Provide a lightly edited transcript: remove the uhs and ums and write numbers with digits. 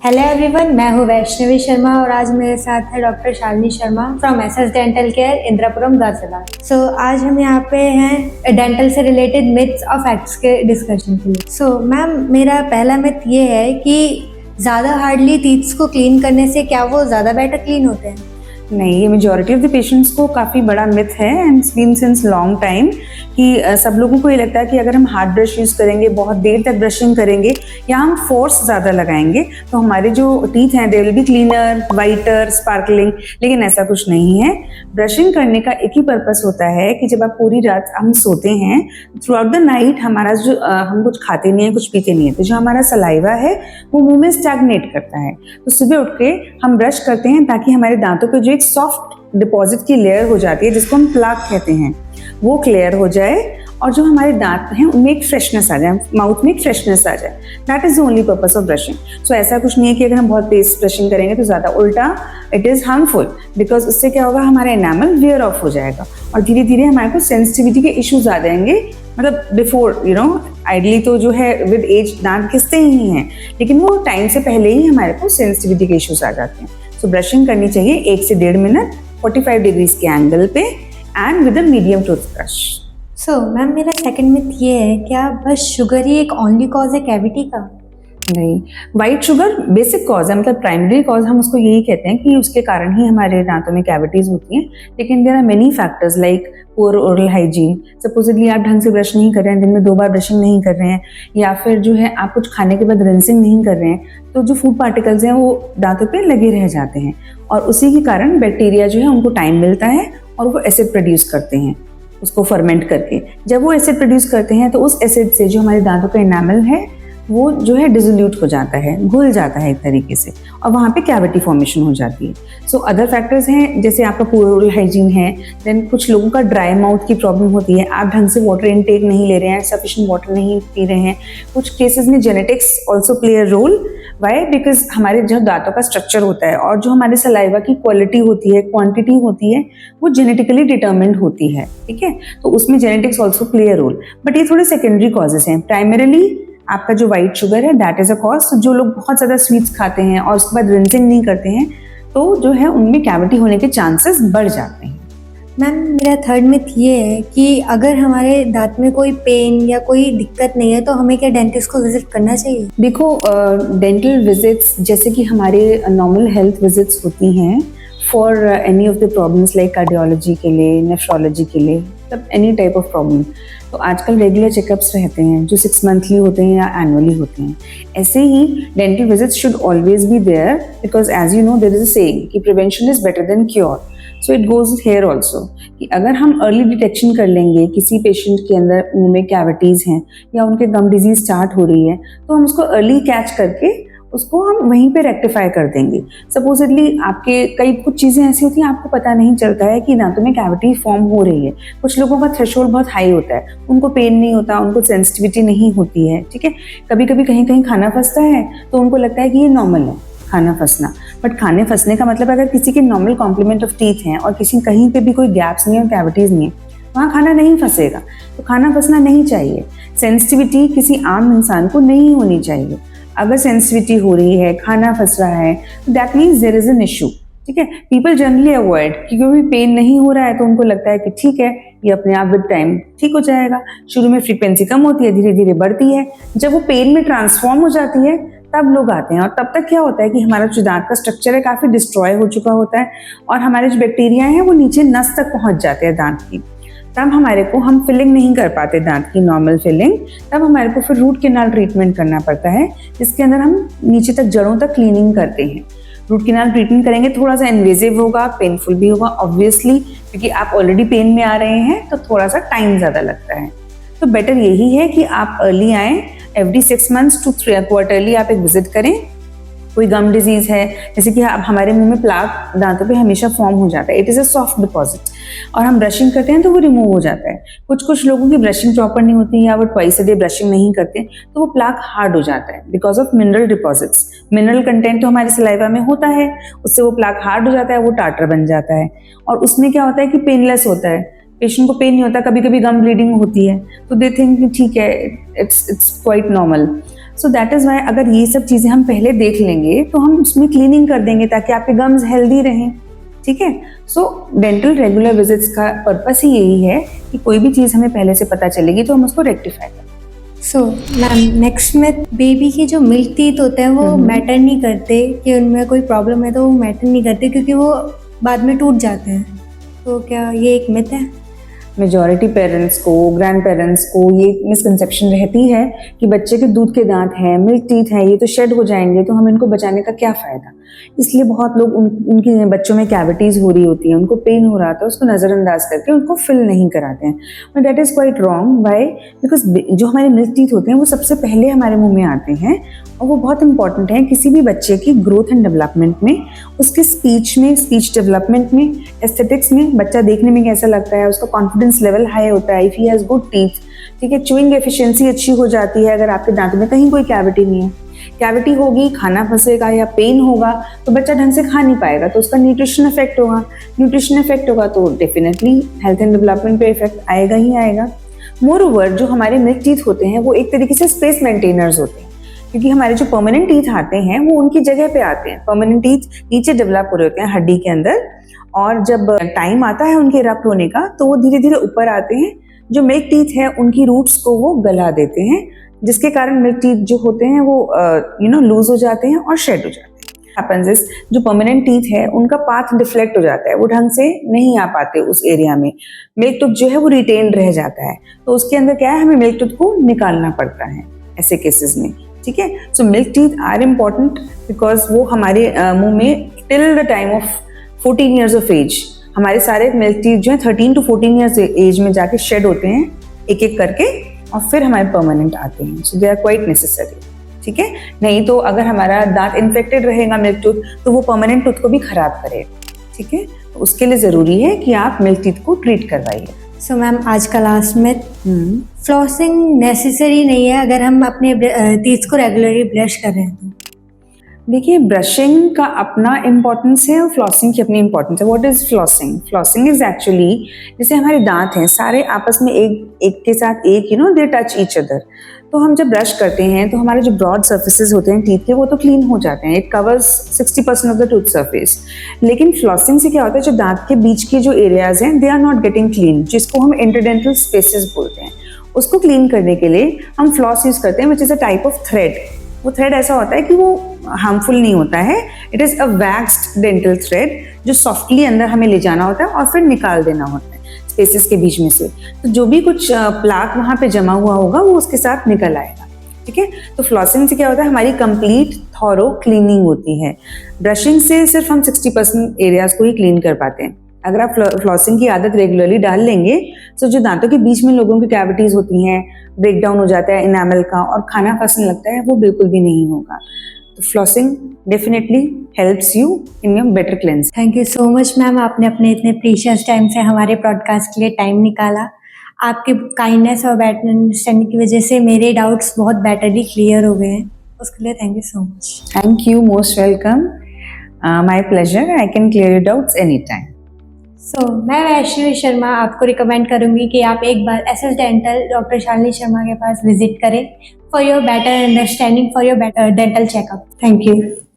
Hello everyone, मैं हूँ वैष्णवी शर्मा और आज मेरे साथ है doctor Shalini Sharma from SS dental care Indirapuram Ghaziabad. आज हम यहाँ पे हैं डेंटल से रिलेटेड मिथ्स और फैक्ट्स के डिस्कशन के लिए। मैम, मेरा पहला मिथ ये है कि ज़्यादा हार्डली टीथ्स को क्लीन करने से क्या वो ज़्यादा बेटर क्लीन होते हैं? नहीं, ये मेजॉरिटी ऑफ द पेशेंट्स को काफ़ी बड़ा मिथ है and it's been since long time कि सब लोगों को ये लगता है कि अगर हम हार्ड ब्रश यूज़ करेंगे, बहुत देर तक ब्रशिंग करेंगे या हम फोर्स ज़्यादा लगाएंगे तो हमारे जो टीथ हैं they will be cleaner, whiter, sparkling. लेकिन ऐसा कुछ नहीं है। ब्रशिंग करने का एक ही पर्पस होता है कि जब आप पूरी रात हम सोते हैं, थ्रू आउट द नाइट हमारा जो हम कुछ खाते नहीं है, कुछ पीते नहीं है, तो जो हमारा सलाइवा है वो मुंह में स्टैग्नेट करता है। तो सुबह उठ के हम ब्रश करते हैं ताकि हमारे दांतों पे जो एक सॉफ्ट डिपॉजिट की लेयर हो जाती है जिसको हम प्लाक कहते हैं, वो क्लियर हो जाए और जो हमारे दांत हैं उनमें एक फ्रेशनेस आ जाए, माउथ में एक फ्रेशनेस आ जाए। That is the only purpose of brushing. So ऐसा कुछ नहीं है कि अगर हम बहुत तेज ब्रशिंग करेंगे तो ज़्यादा, उल्टा इट इज़ हार्मफुल, बिकॉज उससे क्या होगा, हमारा एनामल वेयर ऑफ हो जाएगा और धीरे धीरे हमारे को सेंसिटिविटी के इश्यूज आ जाएंगे। मतलब बिफोर आइडली तो जो है विद एज दांत घिसते ही हैं, लेकिन वो टाइम से पहले ही हमारे को सेंसिटिविटी के इश्यूज आ जाते हैं। सो ब्रशिंग करनी चाहिए 1 से 1.5 मिनट 45 डिग्रीज के एंगल पे and with a medium toothbrush. Ma'am, मेरा सेकंड मिथ ये है, क्या बस शुगर ही एक ओनली कॉज है कैविटी का? नहीं, वाइट शुगर बेसिक कॉज है, मतलब प्राइमरी कॉज हम उसको यही कहते हैं कि उसके कारण ही हमारे दांतों में कैविटीज होती हैं। लेकिन there are many factors like poor oral hygiene. Supposedly आप ढंग से ब्रश नहीं कर रहे हैं, दिन में 2 बार ब्रशिंग नहीं कर रहे हैं, या फिर जो है आप कुछ खाने के बाद रिंसिंग नहीं कर रहे हैं, तो जो फूड पार्टिकल्स हैं वो दांतों पे लगे रह जाते हैं और उसी के कारण बैक्टीरिया जो है उनको टाइम मिलता है और वो एसिड प्रोड्यूस करते हैं उसको फर्मेंट करके। जब वो एसिड प्रोड्यूस करते हैं तो उस एसिड से जो हमारे दांतों का एनामल है वो जो है डिसोल्यूट हो जाता है, घुल जाता है एक तरीके से, और वहाँ पे कैविटी फॉर्मेशन हो जाती है। सो अदर फैक्टर्स हैं, जैसे आपका पुअर ओरल हाइजीन है, देन कुछ लोगों का ड्राई माउथ की प्रॉब्लम होती है, आप ढंग से वाटर इनटेक नहीं ले रहे हैं, सफिशिएंट वाटर नहीं पी रहे हैं। कुछ केसेस में genetics also play a role. Why? Because हमारे जो दांतों का स्ट्रक्चर होता है और जो हमारे सलाइवा की क्वालिटी होती है, क्वांटिटी होती है, वो जेनेटिकली डिटर्मिन्ड होती है। ठीक है, तो उसमें genetics also play a role, but ये थोड़े सेकेंडरी कॉजेस हैं। प्राइमरीली आपका जो वाइट शुगर है दैट इज अ कॉज। जो लोग बहुत ज़्यादा स्वीट्स खाते हैं और उसके बाद रिंसिंग नहीं करते हैं तो जो है उनमें कैविटी होने के चांसेस बढ़ जाते हैं। मैम, मेरा थर्ड मिथ ये है कि अगर हमारे दांत में कोई पेन या कोई दिक्कत नहीं है तो हमें क्या डेंटिस्ट को विजिट करना चाहिए? देखो, डेंटल विजिट्स जैसे कि हमारे नॉर्मल हेल्थ विजिट्स होती हैं for any of the problems like cardiology के लिए, नेफ्रोलॉजी के लिए, मतलब एनी टाइप ऑफ प्रॉब्लम, तो आजकल रेगुलर चेकअप्स रहते हैं जो 6 मंथली होते हैं या एनुअली होते हैं। ऐसे ही dental visits should always be there, because as you know there is a saying कि prevention is better than cure. So it goes here also कि अगर हम अर्ली डिटेक्शन कर लेंगे किसी पेशेंट के अंदर मुंह में कैविटीज़ हैं या उनके गम डिजीज स्टार्ट हो रही है, तो हम उसको अर्ली कैच करके उसको हम वहीं पे रेक्टिफाई कर देंगे। सपोजिटली आपके कई कुछ चीज़ें ऐसी होती हैं आपको पता नहीं चलता है कि दांतों में कैविटी फॉर्म हो रही है। कुछ लोगों का थ्रेशोल्ड बहुत हाई होता है, उनको पेन नहीं होता, उनको सेंसिटिविटी नहीं होती है। ठीक है, कभी कभी कहीं कहीं खाना फंसता है तो उनको लगता है कि ये नॉर्मल है खाना फंसना, बट खाने फंसने का मतलब अगर किसी के नॉर्मल कॉम्प्लीमेंट ऑफ टीथ हैं और किसी कहीं पे भी कोई गैप्स नहीं है और कैविटीज़ नहीं है, वहाँ खाना नहीं फंसेगा। तो खाना फंसना नहीं चाहिए। सेंसिटिविटी किसी आम इंसान को नहीं होनी चाहिए। अगर सेंसिटिविटी हो रही है, खाना फंस रहा है, that means there is an issue. ठीक है, पीपल जनरली अवॉइड, क्योंकि पेन नहीं हो रहा है तो उनको लगता है कि ठीक है ये अपने आप विद टाइम ठीक हो जाएगा। शुरू में फ्रीक्वेंसी कम होती है, धीरे धीरे बढ़ती है, जब वो पेन में ट्रांसफॉर्म हो जाती है तब लोग आते हैं। और तब तक क्या होता है कि हमारा जो दांत का स्ट्रक्चर है काफ़ी डिस्ट्रॉय हो चुका होता है और हमारे जो बैक्टीरिया हैं वो नीचे नस तक पहुंच जाते हैं दांत की। तब हमारे को हम फिलिंग नहीं कर पाते दांत की, नॉर्मल फिलिंग, तब हमारे को फिर रूट कैनाल ट्रीटमेंट करना पड़ता है, जिसके अंदर हम नीचे तक जड़ों तक क्लीनिंग करते हैं। रूट कैनाल ट्रीटमेंट करेंगे, थोड़ा सा इन्वेजिव होगा, पेनफुल भी होगा ऑब्वियसली, क्योंकि आप ऑलरेडी पेन में आ रहे हैं तो थोड़ा सा टाइम ज़्यादा लगता है। तो बेटर यही है कि आप अर्ली आएँ, एवरी 6 मंथ्स टू क्वार्टरली आप एक विजिट करें। कोई गम डिजीज है, जैसे कि अब हमारे मुंह में प्लाक दांतों पे हमेशा फॉर्म हो जाता है, it is a soft deposit, और हम ब्रशिंग करते हैं तो वो रिमूव हो जाता है। कुछ लोगों की ब्रशिंग प्रॉपर नहीं होती या वो ट्वाइस अ डे ब्रशिंग नहीं करते तो वो प्लाक हार्ड हो जाता है because of mineral deposits. Mineral content तो हमारे सलाइवा में होता है, उससे वो प्लाक हार्ड हो जाता है, वो टार्टर बन जाता है। और उसमें क्या होता है कि पेनलेस होता है, पेशेंट को पेन नहीं होता, कभी कभी गम ब्लीडिंग होती है तो दे थिंक ठीक है, it's quite normal. So that is why अगर ये सब चीज़ें हम पहले देख लेंगे तो हम उसमें क्लीनिंग कर देंगे ताकि आपके गम्स हेल्दी रहें, ठीक है। सो डेंटल रेगुलर विजिट्स का पर्पस ही यही है कि कोई भी चीज़ हमें पहले से पता चलेगी तो हम उसको रेक्टिफाई करें। सो मैम नेक्स्ट में बेबी की जो मिल्क टीथ होते हैं वो मैटर नहीं करते कि उनमें कोई प्रॉब्लम है, तो वो मैटर नहीं करते क्योंकि वो बाद में टूट जाते हैं, तो क्या ये एक मिथ है? मेजॉरिटी पेरेंट्स को, ग्रैंड पेरेंट्स को ये मिसकंसेप्शन रहती है कि बच्चे के दूध के दांत हैं, मिल्क टीथ हैं, ये तो शेड हो जाएंगे तो हम इनको बचाने का क्या फ़ायदा। इसलिए बहुत लोग उनकी बच्चों में कैविटीज़ हो रही होती हैं, उनको पेन हो रहा था, उसको नज़रअंदाज करके उनको फिल नहीं कराते हैं। But that is quite wrong. Why? Because जो हमारे मिल्क टीथ होते हैं वो सबसे पहले हमारे मुंह में आते हैं और वो बहुत इंपॉर्टेंट है किसी भी बच्चे की ग्रोथ एंड डेवलपमेंट में, उसके स्पीच में, स्पीच डेवलपमेंट में, एस्थेटिक्स में, बच्चा देखने में कैसा लगता है, उसका कॉन्फिडेंस लेवल हाई होता है, if he has good teeth, ठीक है। च्यूइंग एफिशिएंसी अच्छी हो जाती है अगर आपके दांतों में कहीं कोई कैविटी नहीं है। कैविटी होगी, खाना फंसेगा या पेन होगा तो बच्चा ढंग से खा नहीं पाएगा, तो उसका न्यूट्रिशन इफेक्ट होगा। न्यूट्रिशन इफेक्ट होगा तो डेफिनेटली हेल्थ एंड डेवलपमेंट पे इफेक्ट आएगा ही आएगा। मोर ओवर जो हमारे मिल्क टीथ होते हैं वो एक तरीके से स्पेस मेंटेनर्स होते हैं, क्योंकि हमारे जो परमानेंट टीथ आते हैं वो उनकी जगह पे आते हैं। परमानेंट टीथ नीचे डेवलप हो रहे होते हैं हड्डी के अंदर, और जब टाइम आता है उनके इरप्ट होने का तो वो धीरे धीरे ऊपर आते हैं। जो मिल्क टीथ है उनकी रूट्स को वो गला देते हैं, जिसके कारण मिल्क टीथ जो होते हैं वो लूज हो जाते हैं और शेड हो जाते हैं। हैपेंस इज जो परमानेंट टीथ है उनका पाथ डिफ्लेक्ट हो जाता है, वो ढंग से नहीं आ पाते उस एरिया में। मिल्क टूथ जो है वो रिटेन रह जाता है, तो उसके अंदर क्या है, हमें मिल्क टूथ को निकालना पड़ता है ऐसे केसेस में, ठीक है। So milk teeth are important because वो हमारे मुंह में till the time of 14 years of age, हमारे सारे मिल्क टीथ जो है 13 to 14 ईयर्स एज में जाके शेड होते हैं एक एक करके, और फिर हमारे परमानेंट आते हैं। सो दे आर क्वाइट नेसेसरी, ठीक है। नहीं तो अगर हमारा दांत इन्फेक्टेड रहेगा मिल्क टूथ तो वो परमानेंट टूथ को भी खराब करेगा, ठीक है। तो उसके लिए ज़रूरी है कि आप मिल्क टीथ को ट्रीट करवाइए। सो मैम आज का लास्ट में फ्लॉसिंग नेसेसरी नहीं है अगर हम अपने टीथ को रेगुलरली ब्रश कर रहे हैं तो? देखिए, ब्रशिंग का अपना इम्पोर्टेंस है और फ्लॉसिंग की अपनी इम्पोर्टेंस है। What is flossing? Flossing is actually जैसे हमारे दांत हैं सारे आपस में एक के साथ एक दे टच ईच अदर। तो हम जब ब्रश करते हैं तो हमारे जो ब्रॉड सर्फेसेस होते हैं टीथ के वो तो क्लीन हो जाते हैं, it covers 60% of the tooth surface. लेकिन फ्लॉसिंग से क्या होता है, जो दांत के बीच के जो एरियाज हैं they are not getting clean, जिसको हम इंटरडेंटल स्पेसेस बोलते हैं। उसको क्लीन करने के लिए हम फ्लॉस यूज करते हैं, which is a type of thread. वो थ्रेड ऐसा होता है कि वो हार्मफुल नहीं होता है, it is a vaxxed dental thread जो सॉफ्टली अंदर हमें ले जाना होता है और फिर निकाल देना होता है स्पेसेस के बीच में से। तो जो भी कुछ प्लाक वहाँ पे जमा हुआ होगा वो उसके साथ निकल आएगा, ठीक है। तो फ्लॉसिंग से क्या होता है, हमारी कंप्लीट थॉरो क्लीनिंग होती है। ब्रशिंग से सिर्फ हम 60% एरियाज को ही क्लीन कर पाते हैं। अगर आप फ्लॉसिंग की आदत रेगुलरली डाल लेंगे तो जो दांतों के बीच में लोगों की कैविटीज होती हैं, ब्रेक डाउन हो जाता है इनामल का और खाना फंसने लगता है, वो बिल्कुल भी नहीं होगा। तो flossing definitely helps you in your better cleanse. Thank you so much ma'am, आपने अपने इतने प्रीशियस टाइम से हमारे पॉडकास्ट के लिए टाइम निकाला। आपकी काइंडनेस और बेटर अंडरस्टैंडिंग की वजह से मेरे डाउट्स बहुत बेटरली क्लियर हो गए हैं, उसके लिए thank you so much. Thank you, most welcome, my pleasure, I can clear your doubts any time. So मैं वैष्णवी शर्मा आपको रिकमेंड करूंगी कि आप एक बार SS dental doctor Shalini Sharma के पास विजिट करें for your better understanding, for your better dental checkup. Thank you.